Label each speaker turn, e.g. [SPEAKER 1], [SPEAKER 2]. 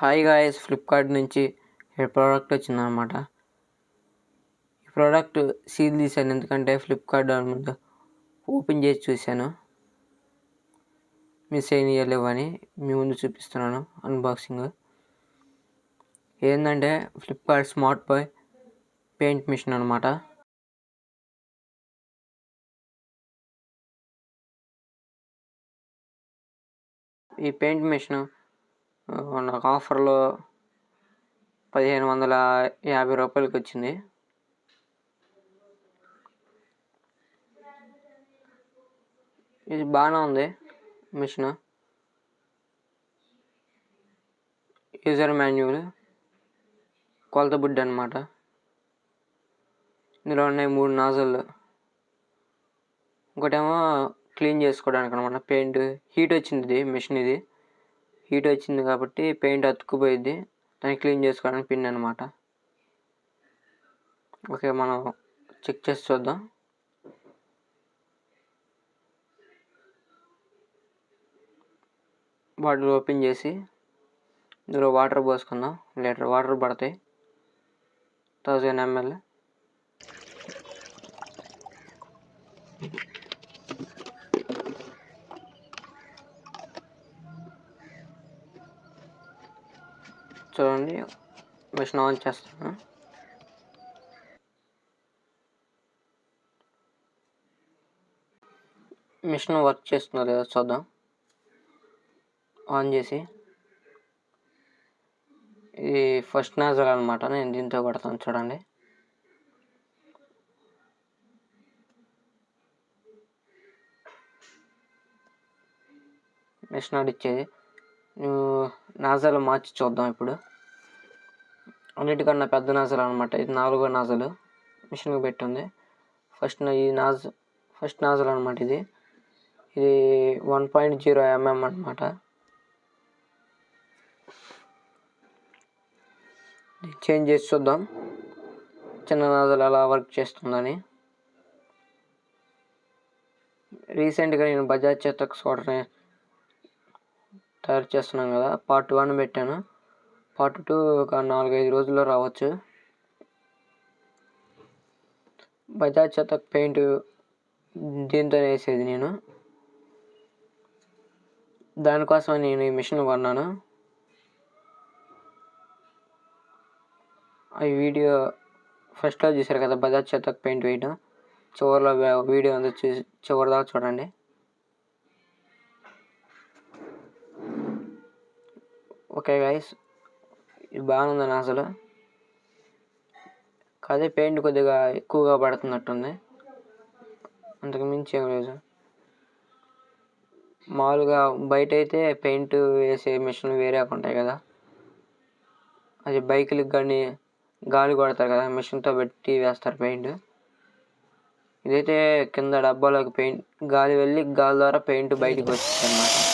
[SPEAKER 1] Hi guys, Flipkart నుంచి product వచ్చిందనమాట. ఈ ప్రోడక్ట్ సీల్ తీశాను ఎందుకంటే ఫ్లిప్కార్ట్ ముందు ఓపెన్ చేసి చూశాను, మిస్ అయినలేవని మీ ముందు చూపిస్తున్నాను అన్బాక్సింగ్. ఏంటంటే Flipkart smart boy paint machine అనమాట. ఈ పెయింట్ మిషన్ నాకు ఆఫర్లో 1550 రూపాయలకి వచ్చింది. ఇది బాగానే ఉంది మిషన్. యూజర్ మాన్యువల్, కొలత బుడ్డి అనమాట. ఇందులో ఉన్నాయి 3 నాజళ్ళు. ఇంకోటేమో క్లీన్ చేసుకోవడానికి అనమాట. పెయింట్ హీట్ వచ్చింది, ఇది మిషన్ ఇది హీట్ వచ్చింది కాబట్టి పెయింట్ అతుక్కుపోయిద్ది, దాన్ని క్లీన్ చేసుకోవడానికి పిన్ అనమాట. ఓకే, మనం చెక్ చేసి చూద్దాం. బాటిల్ ఓపెన్ చేసి ఇందులో వాటర్ పోసుకుందాం. లీటర్ వాటర్ పడతాయి, 1000 ml. చూడండి, మిషన్ ఆన్ చేస్తాను. మిషన్ వర్క్ చేస్తుందో లేదో చూద్దాం. ఆన్ చేసి, ఇది ఫస్ట్ నాజల్ అనమాట. నేను దీంతో కొడతాను చూడండి. మిషన్ అడిచ్చేది. నాజల్ మార్చి చూద్దాం ఇప్పుడు. అన్నిటికన్నా పెద్ద నాజల్ అనమాట. ఇది 4వ నాజల్ మిషన్కి పెట్టింది. ఫస్ట్ నాజల్ అనమాట. ఇది 1.0 mm అనమాట. చేంజ్ చేసి చూద్దాం చిన్న నాజల్ ఎలా వర్క్ చేస్తుందని. రీసెంట్గా నేను బజాజ్ చేతక్ స్కూటర్ని తయారు చేస్తున్నాను కదా, పార్ట్ 1 పెట్టాను. పార్ట్ 2 ఒక 4-5 రోజుల్లో రావచ్చు. బజాజ్ చేతక్ పెయింట్ దీంతో వేసేది నేను. దానికోసం నేను ఈ మిషన్ కొన్నాను. ఈ వీడియో ఫస్ట్లో చూసారు కదా బజాజ్ చేతక్ పెయింట్ వేయడం, చివరిలో వీడియో అంతా చివరి దాకా చూడండి. ఓకే గైస్, ఇది బాగుంది నాజల్. అదే పెయింట్ కొద్దిగా ఎక్కువగా పడుతున్నట్టుంది, అంతకు మించి ఏం లేదు. మామూలుగా బయట అయితే పెయింట్ వేసే మిషన్లు వేరే ఉంటాయి కదా, అది బైకులకు కానీ గాలి కొడతారు కదా, మిషన్తో పెట్టి వేస్తారు పెయింట్. ఇదైతే కింద డబ్బాలోకి పెయింట్ గాలి వెళ్ళి గాలి ద్వారా పెయింట్ బయటకు వచ్చింది అన్నమాట.